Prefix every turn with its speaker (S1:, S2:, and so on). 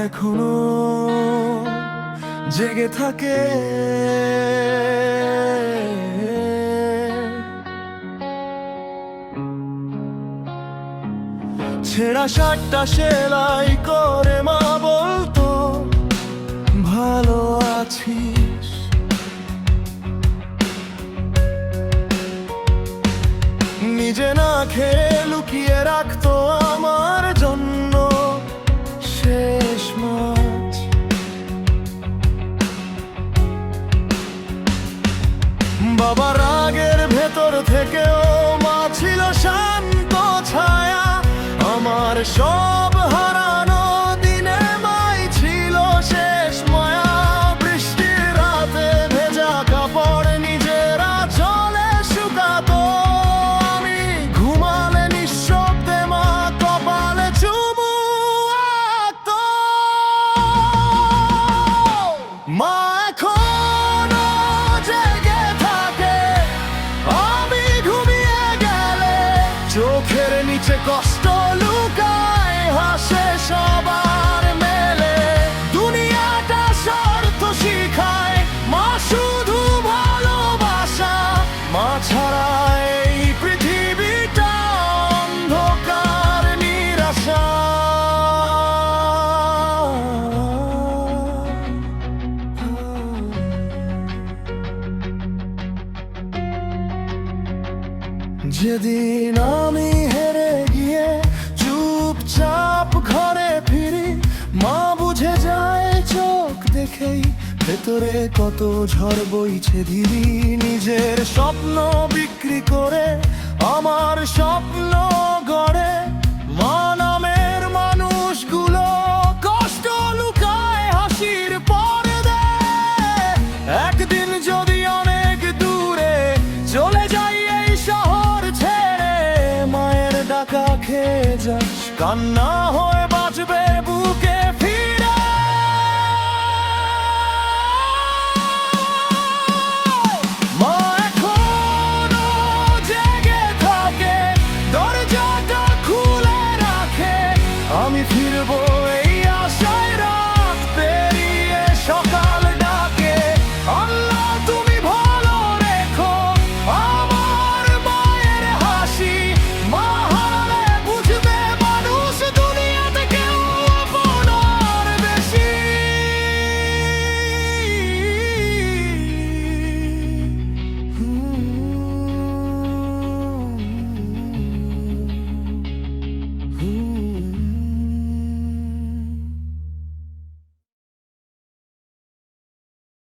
S1: এখনো জেগে থাকে। ছেঁড়া শার্টটা সেলাই করে মা বলতো, ভালো আছিস? নিজে না খেয়ে লুকিয়ে রাখতো আমার জন্য শেষ মাছ। বাবা রাগের ভেতর থেকেও মা ছিল শান্ত ছায়া। আমার সব হারানো দিনে মাই ছিল শেষ মায়া। বৃষ্টির রাতে ভেজা কাপড় নিজেরা চলে শুকাতো। আমি ঘুমালে নিঃশব্দে মা কপালে চুমু আঁকতো। মা এখনো জেগে থাকে, আমি ঘুমিয়ে গেলে চোখের নিচে কষ্ট লুকায়, হাসে সবার মেলে। দুনিয়াটা স্বার্থ শিখায়, মা শুধু ভালোবাসা। মা ছাড়া এই পৃথিবীটা অন্ধকার নিরাশা। যেদিন আমি হেরে গিয়ে চুপচাপ ঘরে ফিরি, মা বুঝে যায় চোখ দেখেই ভেতরে কত ঝড় বইছে ধীরি। নিজের স্বপ্ন বিক্রি করে আমার স্বপ্ন গড়ে। মা নামের মানুষগুলো কষ্ট লুকায় হাসির পর্দে। একদিন যদি অনেক দূরে চলে যাই এই শহর ছেড়ে, মায়ের ডাকা খেয়ে যাস কান্না হয়ে।